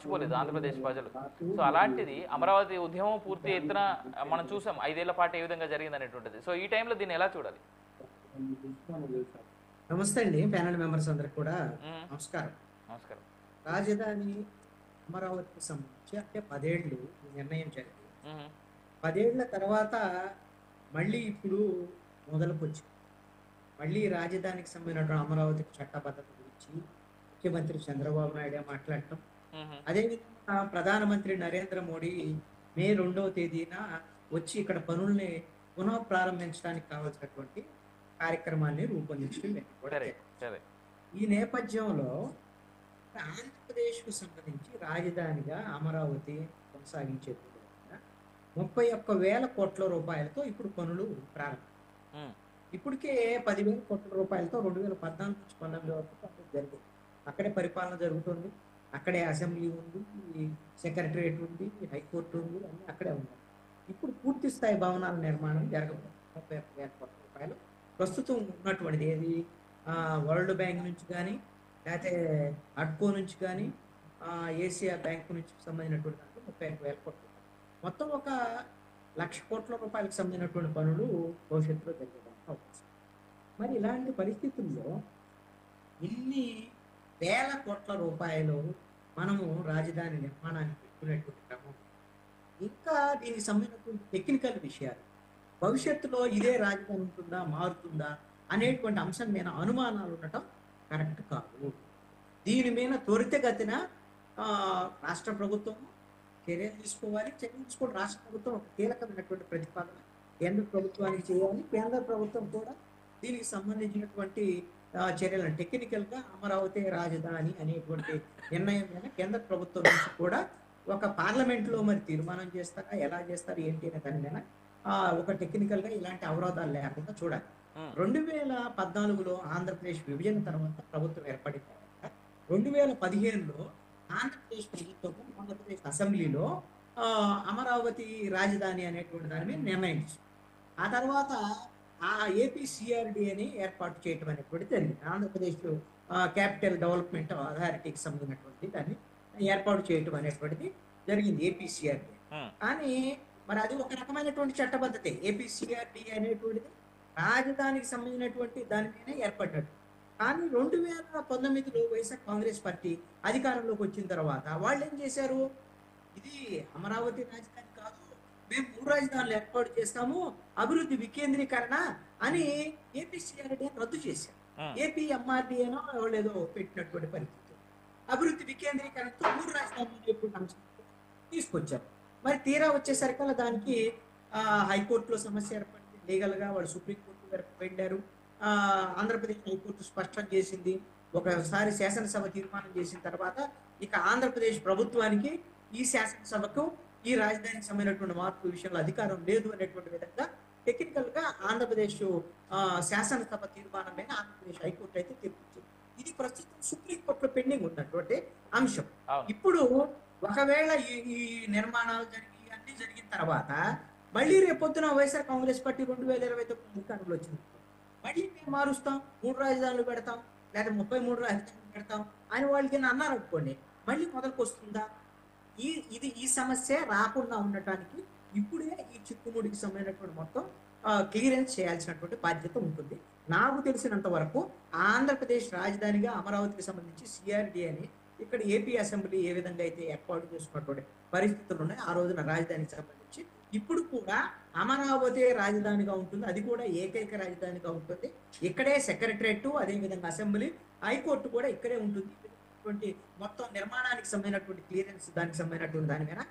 మర్చిపోలేదు ఆంధ్రప్రదేశ్ ప్రజలు. సో అలాంటిది అమరావతి ఉద్యమం పూర్తి ఎత్తున మనం చూసాం 5 ఏళ్ల పాటు ఏ విధంగా జరిగింది అనేటువంటిది. సో ఈ టైంలో దీన్ని ఎలా చూడాలి? నమస్తే అండి, ప్యానల్ మెంబర్స్ అందరికి కూడా మ్మ్. నమస్కారం. నమస్కారం. రాజధాని అమరావతికి సంబంధించి అంటే 10 ఏళ్ళు ఈ నిర్ణయం జరిగింది. మ్మ్. 10 ఏళ్ల తర్వాత మళ్ళీ ఇప్పుడు మొదలుకొచ్చింది. మళ్ళీ రాజధానికి సంబంధించిన అమరావతికి చట్టబద్ధత గురించి ముఖ్యమంత్రి చంద్రబాబు నాయుడు మాట్లాడటం, మ్మ్. అదేవిధంగా ప్రధానమంత్రి నరేంద్ర మోడీ మే 2వ తేదీన వచ్చి ఇక్కడ పనుల్ని పునః ప్రారంభించడానికి కావాల్సినటువంటి కార్యక్రమాన్ని రూపొందించడం ఇవన్నీ కూడా సరే జరిగింది. సరే. ఈ నేపథ్యంలో ఆంధ్రప్రదేశ్కు సంబంధించి రాజధానిగా అమరావతి కొనసాగించే 31,000 కోట్ల రూపాయలతో ఇప్పుడు పనులు ప్రారంభం. మ్మ్. ఇప్పటికే 10,000 కోట్ల రూపాయలతో 2014 నుంచి 19 వరకు పనులు జరిగాయి. అక్కడే పరిపాలన జరుగుతుంది, అక్కడే అసెంబ్లీ ఉంది, సెక్రటరియట్ ఉంది, హైకోర్టు ఉంది, అన్నీ అక్కడే ఉన్నాయి. ఇప్పుడు పూర్తి స్థాయి భవనాల నిర్మాణం జరగబోతుంది. 31,000 కోట్ల రూపాయలు ప్రస్తుతం ఉన్నటువంటిది ఏది వరల్డ్ బ్యాంక్ నుంచి కానీ, లేకపోతే అడ్కో నుంచి కానీ, ఏసియా బ్యాంక్ నుంచి సంబంధించినటువంటి దాంట్లో 31,000 కోట్ల రూపాయలు. మొత్తం 1,00,000 కోట్ల రూపాయలకు సంబంధించినటువంటి పనులు భవిష్యత్తులో జరిగేదానికి అవకాశం. మరి ఇలాంటి పరిస్థితుల్లో ఇన్ని వేల కోట్ల రూపాయలు మనము రాజధాని నిర్మాణానికి పెట్టుకునేటువంటి క్రమం, ఇంకా దీనికి సంబంధించినటువంటి టెక్నికల్ విషయాలు, భవిష్యత్తులో ఇదే రాజధాని ఉంటుందా మారుతుందా అనేటువంటి అంశం మీద అనుమానాలు ఉండటం కరెక్ట్ కాదు. దీని మీద త్వరితగతిన రాష్ట్ర ప్రభుత్వం చర్యలు తీసుకోవాలి. చర్యలు తీసుకోవడం రాష్ట్ర ప్రభుత్వం ఒక కీలకమైనటువంటి ప్రతిపాదన కేంద్ర ప్రభుత్వానికి చేయాలి. కేంద్ర ప్రభుత్వం కూడా దీనికి సంబంధించినటువంటి చర్యలను టెక్నికల్గా అమరావతి రాజధాని అనేటువంటి నిర్ణయం మీద కేంద్ర ప్రభుత్వం నుంచి కూడా ఒక పార్లమెంట్లో మరి తీర్మానం చేస్తారా, ఎలా చేస్తారు ఏంటి అనే దాని మీద ఒక టెక్నికల్గా ఇలాంటి అవరోధాలు లేకుండా చూడాలి. 2014లో ఆంధ్రప్రదేశ్ విభజన తర్వాత ప్రభుత్వం ఏర్పడిన తర్వాత 2015లో ఆంధ్రప్రదేశ్ ప్రభుత్వం ఆంధ్రప్రదేశ్ అసెంబ్లీలో అమరావతి రాజధాని అనేటువంటి దాని మీద నిర్ణయించింది. ఆ తర్వాత ఏపీసీఆర్డీ అని ఏర్పాటు చేయటం అనేటువంటి జరిగింది. ఆంధ్రప్రదేశ్ క్యాపిటల్ డెవలప్మెంట్ అథారిటీకి సంబంధించినటువంటి దాన్ని ఏర్పాటు చేయటం అనేటువంటిది జరిగింది, ఏపీసీఆర్డీ. కానీ మరి అది ఒక రకమైనటువంటి చట్టబద్ధతే. ఏపీసీఆర్డీ అనేటువంటిది రాజధానికి సంబంధించినటువంటి దాని మీద ఏర్పడ్డట్టు. కానీ 2019లో వైఎస్ఆర్ కాంగ్రెస్ పార్టీ అధికారంలోకి వచ్చిన తర్వాత వాళ్ళు ఏం చేశారు, ఇది అమరావతి రాజధాని కాదు, మేము 3 రాజధానులు ఏర్పాటు చేస్తాము, అభివృద్ధి వికేంద్రీకరణ అని ఏపీసీఆర్డీ రద్దు చేశారు. ఏపీ ఎంఆర్డీఏనో లేదో పెట్టినటువంటి పరిస్థితి. అభివృద్ధి వికేంద్రీకరణతో 3 రాజధానులు అంశం తీసుకొచ్చారు. మరి తీరా వచ్చేసరికల్లా దానికి హైకోర్టులో సమస్య ఏర్పడింది. లీగల్గా వాళ్ళు సుప్రీంకోర్టు వరకు వెళ్ళారు. ఆంధ్రప్రదేశ్ హైకోర్టు స్పష్టం చేసింది. ఒకసారి శాసనసభ తీర్మానం చేసిన తర్వాత ఇక ఆంధ్రప్రదేశ్ ప్రభుత్వానికి ఈ శాసనసభకు ఈ రాజధానికి సంబంధించినటువంటి మార్పు విషయంలో అధికారం లేదు అనేటువంటి విధంగా టెక్నికల్గా ఆంధ్రప్రదేశ్ శాసనసభ తీర్మానం మీద ఆంధ్రప్రదేశ్ హైకోర్టు అయితే తీర్పిచ్చింది. ఇది ప్రస్తుతం సుప్రీంకోర్టులో పెండింగ్ ఉన్నటువంటి అంశం. ఇప్పుడు ఒకవేళ ఈ నిర్మాణాలు జరిగి అన్ని జరిగిన తర్వాత మళ్ళీ రేపొద్దున వైఎస్ఆర్ కాంగ్రెస్ పార్టీ 2029 అధికారంలో వచ్చింది, మళ్ళీ మేము మారుస్తాం, 3 రాజధానులు పెడతాం, లేదా 33 రాజధానులు పెడతాం అని వాళ్ళకి అన్నారు అనుకోండి, మళ్ళీ మొదలుకు వస్తుందా? ఈ సమస్య రాకుండా ఉండటానికి ఇప్పుడే ఈ చిక్కుముడికి సంబంధించినటువంటి మొత్తం క్లియరెన్స్ చేయాల్సినటువంటి బాధ్యత ఉంటుంది. నాకు తెలిసినంత వరకు ఆంధ్రప్రదేశ్ రాజధానిగా అమరావతికి సంబంధించి సిఆర్డీ అని ఇక్కడ ఏపీ అసెంబ్లీ ఏ విధంగా అయితే ఏర్పాటు చేసుకున్నటువంటి పరిస్థితులు ఉన్నాయి, ఆ రోజున రాజధానికి సంబంధించి ఇప్పుడు కూడా అమరావతి రాజధానిగా ఉంటుంది. అది కూడా ఏకైక రాజధానిగా ఉంటుంది. ఇక్కడే సెక్రటరేట్, అదేవిధంగా అసెంబ్లీ, హైకోర్టు కూడా ఇక్కడే ఉంటుంది. మొత్తం నిర్మాణానికి సంబంధించినటువంటి క్లియరెన్స్ దానికి సంబంధించినటువంటి దాని మీద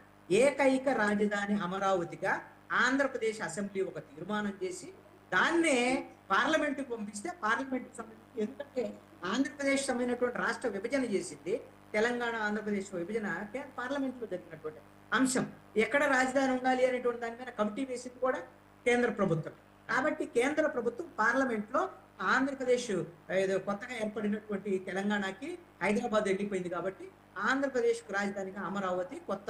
ఏకైక రాజధాని అమరావతిగా ఆంధ్రప్రదేశ్ అసెంబ్లీ ఒక తీర్మానం చేసి దాన్నే పార్లమెంటుకు పంపిస్తే పార్లమెంటుకు సంబంధించి, ఎందుకంటే ఆంధ్రప్రదేశ్ సంబంధించినటువంటి రాష్ట్ర విభజన చేసింది తెలంగాణ ఆంధ్రప్రదేశ్ విభజన పార్లమెంట్లో జరిగినటువంటి అంశం. ఎక్కడ రాజధాని ఉండాలి అనేటువంటి దాని మీద కమిటీ వేసింది కూడా కేంద్ర ప్రభుత్వం. కాబట్టి కేంద్ర ప్రభుత్వం పార్లమెంట్లో ఆంధ్రప్రదేశ్ ఏదో కొత్తగా ఏర్పడినటువంటి తెలంగాణకి హైదరాబాద్ వెళ్ళిపోయింది కాబట్టి ఆంధ్రప్రదేశ్కు రాజధానిగా అమరావతి కొత్త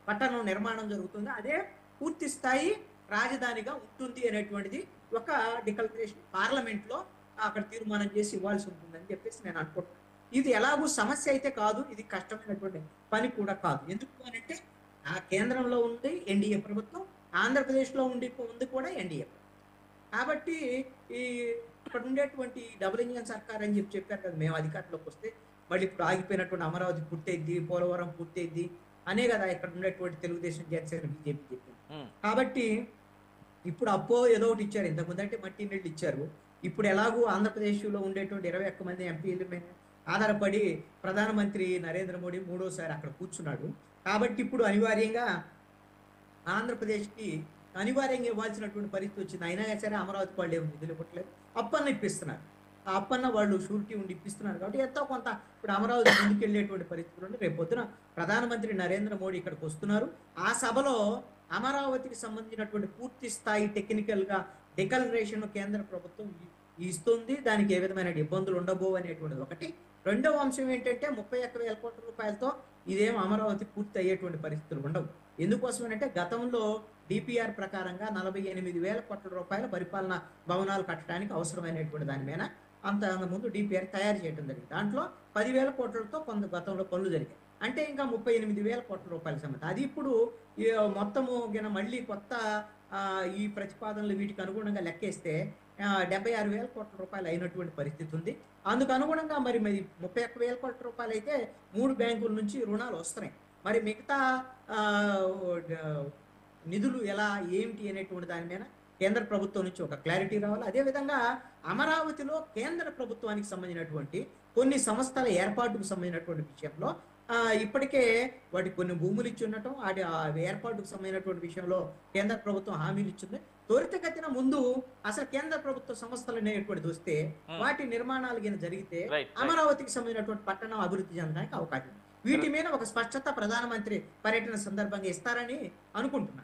పట్టణం నిర్మాణం జరుగుతుంది, అదే పూర్తి స్థాయి రాజధానిగా ఉంటుంది అనేటువంటిది ఒక డిక్లరేషన్ పార్లమెంట్లో అక్కడ తీర్మానం చేసి ఇవ్వాల్సి ఉంటుందని చెప్పేసి నేను అనుకుంటున్నాను. ఇది ఎలాగూ సమస్య అయితే కాదు, ఇది కష్టమైనటువంటి పని కూడా కాదు. ఎందుకు అనంటే ఆ కేంద్రంలో ఉంది ఎన్డీఏ ప్రభుత్వం, ఆంధ్రప్రదేశ్లో ఉంది కూడా ఎన్డీఏ ప్రభుత్వం. కాబట్టి ఈ ఇక్కడ ఉండేటువంటి డబుల్ ఇంజిన్ సర్కార్ అని చెప్పారు కదా, మేము అధికారంలోకి వస్తే మళ్ళీ ఇప్పుడు ఆగిపోయినటువంటి అమరావతి పూర్తయిద్ది, పోలవరం పూర్తయిద్ది అనే కదా ఇక్కడ ఉండేటువంటి తెలుగుదేశం, జనసేన, బీజేపీ చెప్పింది. కాబట్టి ఇప్పుడు అప్పో ఏదో ఒకటి ఇచ్చారు, ఇంతకుముందు అంటే మట్టి నీళ్ళు ఇచ్చారు. ఇప్పుడు ఎలాగూ ఆంధ్రప్రదేశ్లో ఉండేటువంటి 21 మంది ఎంపీల మీద ఆధారపడి ప్రధానమంత్రి నరేంద్ర మోడీ మూడోసారి అక్కడ కూర్చున్నాడు. కాబట్టి ఇప్పుడు అనివార్యంగా ఆంధ్రప్రదేశ్కి అనివార్యంగా ఇవ్వాల్సినటువంటి పరిస్థితి వచ్చింది. అయినా సరే అమరావతి వాళ్ళు ఏమి నిధులు ఇవ్వట్లేదు, అప్పన్న ఇప్పిస్తున్నారు. ఆ అప్పన్న వాళ్ళు షూరిటీ ఉండి ఇప్పిస్తున్నారు. కాబట్టి ఎంతో కొంత ఇప్పుడు అమరావతి ముందుకెళ్ళేటువంటి పరిస్థితులు ఉండి రేపు పొద్దున ప్రధానమంత్రి నరేంద్ర మోడీ ఇక్కడికి వస్తున్నారు. ఆ సభలో అమరావతికి సంబంధించినటువంటి పూర్తి స్థాయి టెక్నికల్గా డిక్లరేషన్ కేంద్ర ప్రభుత్వం ఇస్తుంది. దానికి ఏ విధమైన ఇబ్బందులు ఉండబోవు అనేటువంటిది ఒకటి. రెండవ అంశం ఏంటంటే 31,000 కోట్ల రూపాయలతో ఇదేం అమరావతి పూర్తి అయ్యేటువంటి పరిస్థితులు ఉండవు. ఎందుకోసం అంటే గతంలో డిపిఆర్ ప్రకారంగా 48,000 కోట్ల రూపాయల పరిపాలన భవనాలు కట్టడానికి అవసరమైనటువంటి దాని మీద అంత ముందు డిపిఆర్ తయారు చేయడం జరిగింది. దాంట్లో 10,000 కోట్లతో కొంత గతంలో పనులు జరిగాయి. అంటే ఇంకా 38,000 కోట్ల రూపాయల సంబంధం. అది ఇప్పుడు మొత్తము మళ్ళీ కొత్త ఈ ప్రతిపాదనలు వీటికి అనుగుణంగా లెక్కేస్తే 76,000 కోట్ల రూపాయలు అయినటువంటి పరిస్థితి ఉంది. అందుకు అనుగుణంగా మరి 31,000 కోట్ల రూపాయలు అయితే 3 బ్యాంకుల నుంచి రుణాలు వస్తున్నాయి. మరి మిగతా నిధులు ఎలా ఏమిటి అనేటువంటి దాని మీద కేంద్ర ప్రభుత్వం నుంచి ఒక క్లారిటీ రావాలి. అదేవిధంగా అమరావతిలో కేంద్ర ప్రభుత్వానికి సంబంధించినటువంటి కొన్ని సంస్థల ఏర్పాటుకు సంబంధించినటువంటి విషయంలో ఇప్పటికే వాటికి కొన్ని భూములు ఇచ్చి ఉండటం, వాటి ఏర్పాటుకు సంబంధించినటువంటి విషయంలో కేంద్ర ప్రభుత్వం హామీలు ఇచ్చింది. త్వరితగతిన ముందు అసలు కేంద్ర ప్రభుత్వ సంస్థలు అనేటువంటిది వస్తే వాటి నిర్మాణాలు కింద జరిగితే అమరావతికి సంబంధించినటువంటి పట్టణం అభివృద్ధి చెందడానికి అవకాశం. వీటి మీద ఒక స్పష్టత ప్రధానమంత్రి పర్యటన సందర్భంగా ఇస్తారని అనుకుంటున్నాను.